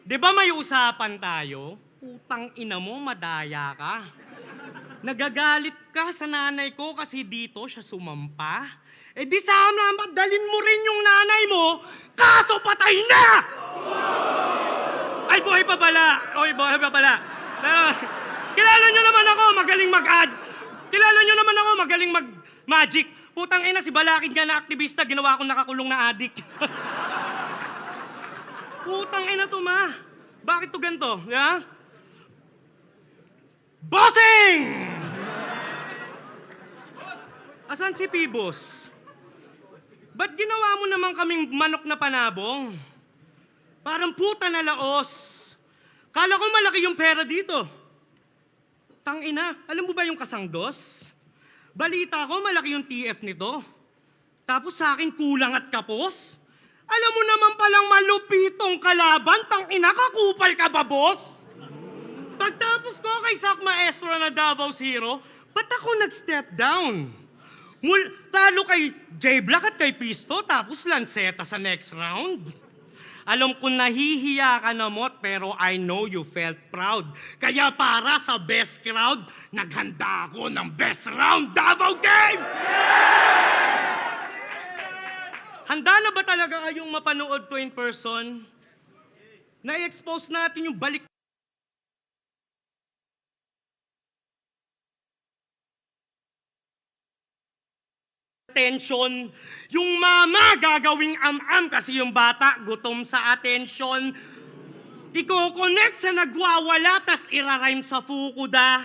Di ba may usapan tayo? Putang ina mo, madaya ka. Nagagalit ka sa nanay ko kasi dito siya sumampa. Eh di sana madalin mo rin yung nanay mo, kaso patay na! Ay, buhay pa pala. Oy, buhay pa pala. Pero, kilala nyo naman ako, magaling mag-ad. Kilala nyo naman ako, magaling mag-magic. Putang ina, si Balakid nga na aktivista, ginawa akong nakakulong na adik. Putang ina to, ma. Bakit to ganito? Yeah? Bossing! Asan si Pibos? Ba't ginawa mo naman kaming manok na panabong? Parang puta na laos. Kala ko malaki yung pera dito. Tangina, alam mo ba yung kasangdos? Balita ko malaki yung TF nito. Tapos sa akin kulang at kapos. Alam mo naman palang malupitong kalaban, tangina, kakupal ka ba, boss? Pagtapos ko kay Sak Maestro na Davao Zero, ba't ako nag-step down? Talo kay J-Black at kay Pisto, tapos Lanceta sa next round. Alam ko nahihiya ka na, Mot, pero I know you felt proud. Kaya para sa best crowd, naghanda ako ng best round Davao game! Handa na ba talaga kayong mapanood to in person? Na-expose natin yung balik attention. Yung mama gagawing am-am kasi yung bata gutom sa attention. Iko-connect sa nagwawala tas irarhyme sa fukuda.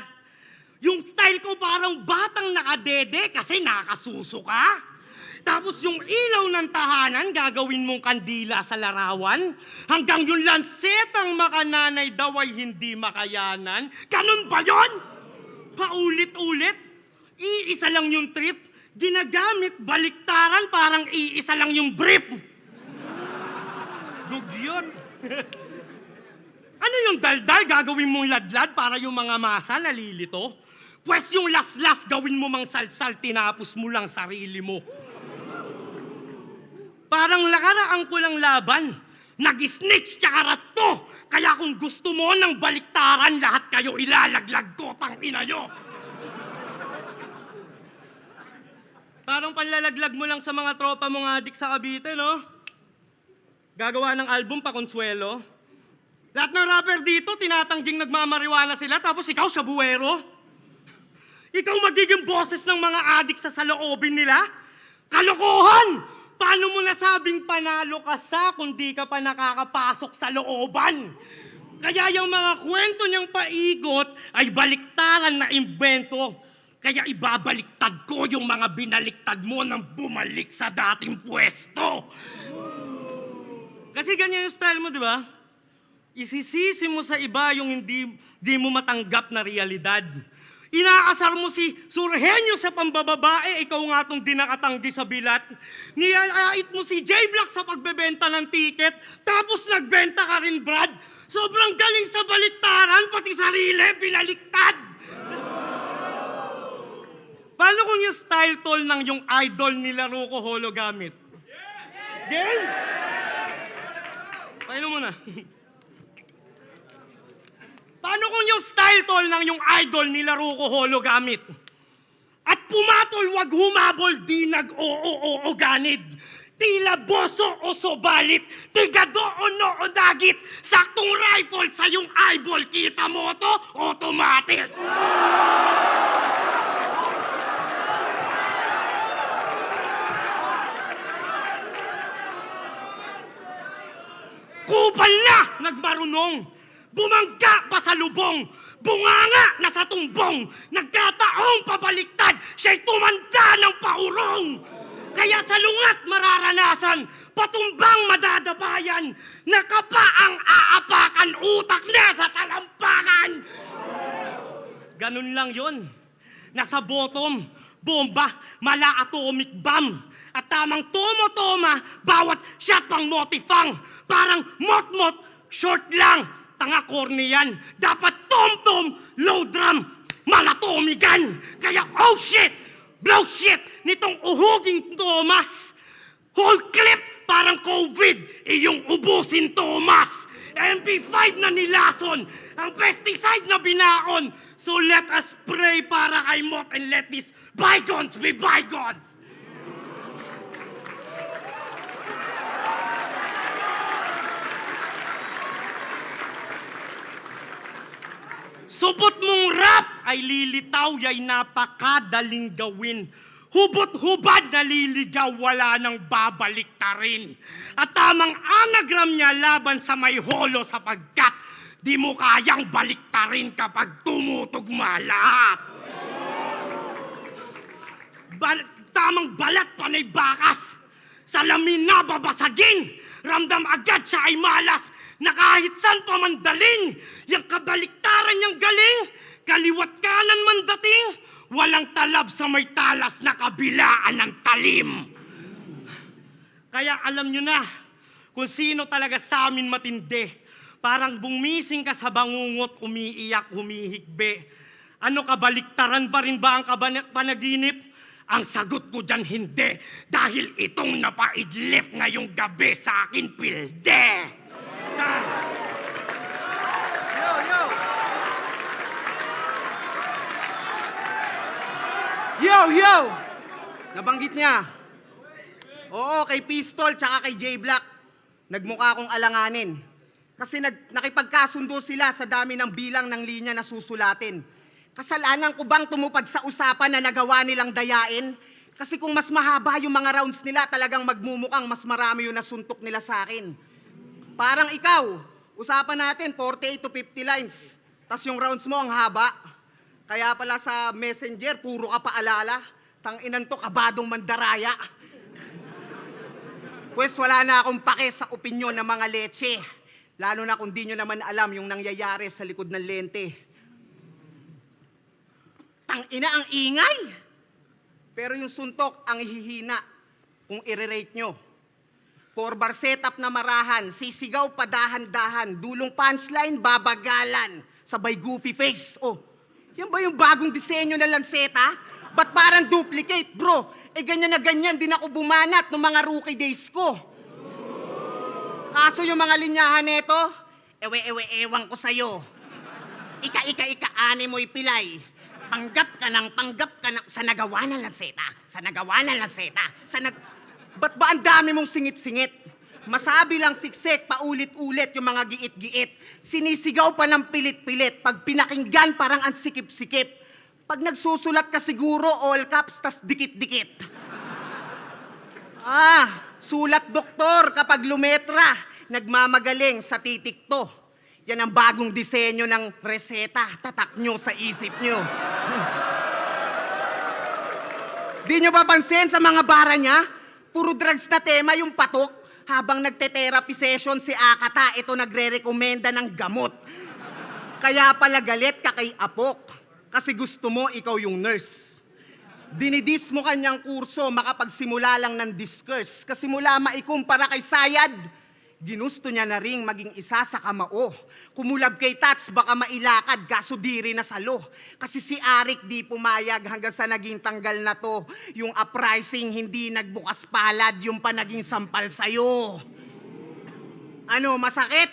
Yung style ko parang batang nakadede kasi nakasuso ka. Tapos yung ilaw ng tahanan gagawin mong kandila sa larawan. Hanggang yung lansetang makananay daw ay hindi makayanan. Ganun ba yon? Paulit-ulit. Iisa lang yung trip. Ginagamit baliktaran parang iisa lang yung brief. Dugyot. Ano yung daldal gagawin mong ladlad para yung mga masa nalilito? Pwes yung las-las gawin mo mang salsal tinapos mo lang sarili mo. Parang lakaraan ko lang laban. Nag-snitch tsaka rato. Kaya kung gusto mo ng baliktaran, lahat kayo ilalaglag ko, tangina nyo. Parang panlalaglag mo lang sa mga tropa mong adik sa Cavite, no? Gagawa ng album pa Consuelo. Lahat ng rapper dito, tinatangging nagmamariwana sila, tapos ikaw, shabuero. Ikaw magiging boses ng mga adik sa saloobin nila? Kalokohan! Paano mo nasabing panalo ka sa kung di ka pa nakakapasok sa looban? Kaya yung mga kwento niyang paigot ay baliktaran na imbento. Kaya ibabaliktad ko yung mga binaliktad mo nang bumalik sa dating pwesto. Kasi ganyan yung style mo, di ba? Isisisi mo sa iba yung hindi mo matanggap na realidad. Inaasar mo si Surhenyo sa pambababae, ikaw nga tong dinakatanggi sa bilat. Nilalait mo si J-Black sa pagbebenta ng ticket, tapos nagbenta ka rin, Brad. Sobrang galing sa baliktaran, pati sarili, binaliktad. Paano kung yung style tol ng yung idol nila Ruko Holo gamit? Game? Paano mo na? Paano kung yung style tol ng yung idol nila Ruko Holo gamit? At pumatol, wag humabol, di nag-oo-oo ganid. Tila boso o sobalit, tigado o noo dagit. Saktong rifle sa yung eyeball, kita mo to, automatic. Kupal na, nagmarunong. Bumangga pa sa lubong, bunganga na sa tumbong, nagkataong pabaliktad, siya'y tumanda ng paurong. Kaya sa lungat mararanasan, patumbang madadabayan, nakapa ang aapakan, utak na sa talampakan. Ganun lang yon. Nasa bottom, bomba, mala atomic bomb. At tamang tomo-toma, bawat shot pang motifang. Parang mot-mot, short lang. Tanga corny yan. Dapat tom-tom, low drum, malatomigan. Kaya oh shit, blow shit nitong uhuging Thomas. Whole clip, parang COVID, iyong ubusin, Thomas. MP5 na nilason, ang pesticide na binaon. So let us pray para kay Mot and let these bygones be bygones. Subot mong rap ay lilitaw, ya'y napakadaling gawin. Hubot-hubad na liligaw, wala nang babalik ta rin. At tamang anagram niya laban sa may holo sapagkat di mo kayang balik ta rin kapag tumutugma lahat. Tamang balat panay bakas, salamin na babasagin, ramdam agad siya ay malas, na kahit saan pa mandaling, yung kabaliktaran niyang galing, kaliwat kanan man dating, walang talab sa may talas na kabilaan ng talim. Kaya alam nyo na kung sino talaga sa amin matindi. Parang bumising ka sa bangungot, umiiyak, humihigbe. Ano, kabaliktaran pa rin ba ang panaginip? Ang sagot ko dyan, hindi. Dahil itong napaidlip ngayong gabi sa akin, pilde. Yo! Nabanggit niya. Oo, kay Pistol tsaka kay J-Black. Nagmukha akong alanganin. Kasi nakipagkasundo sila sa dami ng bilang ng linya na susulatin. Kasalanan ko bang tumupad sa usapan na nagawa nilang dayain? Kasi kung mas mahaba yung mga rounds nila, talagang magmumukhang mas marami yung nasuntok nila sa akin. Parang ikaw, usapan natin 48 to 50 lines. Tas yung rounds mo ang haba. Kaya pala sa messenger, puro ka paalala. Tanginan to, kabadong mandaraya. Pues wala na akong pake sa opinyon ng mga leche. Lalo na kung di nyo naman alam yung nangyayari sa likod ng lente. Tangina ang ingay! Pero yung suntok ang hihina kung i-rate nyo. 4-bar setup na marahan, sisigaw pa dahan-dahan, dulong punchline, babagalan, sabay goofy face. Oh, yan ba yung bagong disenyo na lanseta? Ba't parang duplicate, bro? Eh ganyan na ganyan din ako bumanat ng mga rookie days ko. Kaso yung mga linyahan neto, ewan ko sa'yo. Ika-ika-ika-ane mo'y pilay. Panggap ka ng sa nagawa ng lanseta. Ba't ba ang dami mong singit-singit? Masabi lang siksik, paulit-ulit yung mga giit-giit. Sinisigaw pa ng pilit-pilit. Pag pinakinggan, parang ang sikip-sikip. Pag nagsusulat ka siguro, all caps, tas dikit-dikit. Sulat doktor kapag lumetra. Nagmamagaling sa titik to. Yan ang bagong disenyo ng reseta. Tatak nyo sa isip nyo. Di nyo papansin sa mga bara niya? Puro drugs na tema yung patok. Habang nagte-therapy session si Akata, ito nagre-rekomenda ng gamot. Kaya pala galit ka kay Apok. Kasi gusto mo ikaw yung nurse. Dinidis mo kanyang kurso, makapagsimula lang ng discourse. Kasi mula maikumpara kay Sayad, ginusto niya na ring maging isa sa kamao. Kumulab kay Tats, baka mailakad, kaso diri na salo. Kasi si Arik di pumayag hanggang sa naging tanggal na to. Yung uprising hindi nagbukas palad, yung pa naging sampal sa'yo. Ano, masakit?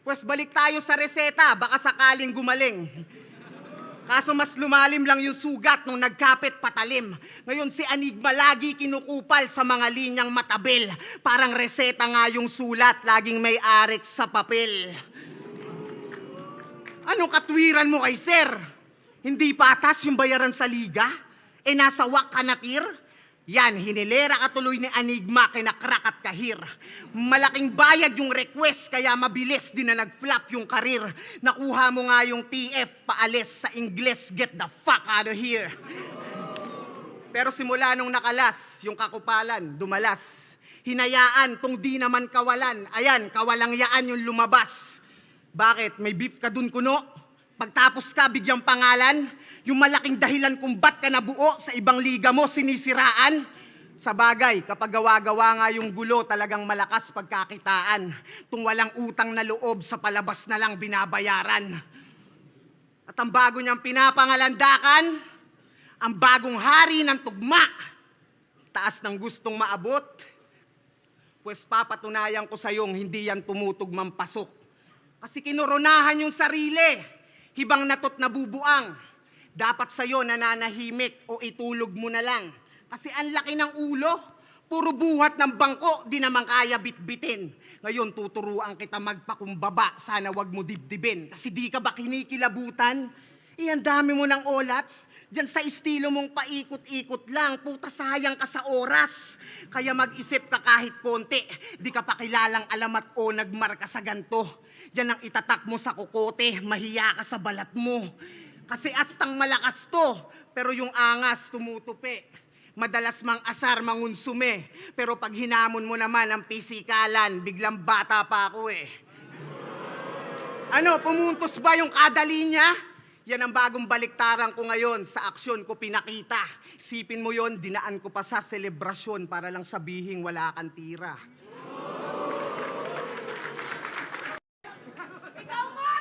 Pues balik tayo sa reseta, baka sakaling gumaling. Kaso mas lumalim lang yung sugat nung nagkapit patalim. Ngayon si Enigma lagi kinukupal sa mga linyang matabil. Parang reseta nga yung sulat, laging may arik sa papel. Anong katwiran mo kay sir? Hindi patas yung bayaran sa liga? E nasa wak ka natir? Yan, hinilera ka tuloy ni Enigma, kinakrak at kahir. Malaking bayad yung request, kaya mabilis din na nag-flop yung karir. Nakuha mo nga yung TF, paalis sa Ingles, get the fuck out of here. Pero simula nung nakalas, yung kakupalan, dumalas. Hinayaan tong di naman kawalan, ayan, kawalangyaan yung lumabas. Bakit? May beef ka dun kuno? Pagtapos ka, bigyang pangalan? Yung malaking dahilan kung ba't ka nabuo sa ibang liga mo, sinisiraan? Sa bagay, kapag gawa-gawa nga yung gulo, talagang malakas pagkakitaan. Tung walang utang na loob, sa palabas na lang binabayaran. At ang bago niyang pinapangalandakan, ang bagong hari ng tugma. Taas ng gustong maabot. Pues papatunayan ko sa'yong hindi yan tumutugmang pasok. Kasi kinoronahan yung sarili, hibang natot nabubuang. Dapat sa'yo nananahimik o itulog mo na lang. Kasi ang laki ng ulo, puro buhat ng bangko, di naman kaya bitbitin. Ngayon tuturuan kita magpakumbaba, sana wag mo dibdibin. Kasi di ka ba kinikilabutan? Ang dami mo ng olats. Diyan sa estilo mong paikot-ikot lang, puta sayang ka sa oras. Kaya mag-isip ka kahit konti. Di ka pa kilalang alamat o nagmarka sa ganto. Yan ang itatak mo sa kokote, mahiya ka sa balat mo. Kasi astang malakas to, pero yung angas tumutupi. Madalas mang asar mangunsume, pero pag hinamon mo naman ang pisikalan, biglang bata pa ako eh. Ano, pumuntos ba yung kadali niya? Yan ang bagong baliktaran ko ngayon, sa aksyon ko pinakita. Sipin mo yon, dinaan ko pa sa selebrasyon para lang sabihing wala kang tira. Ikaw ba?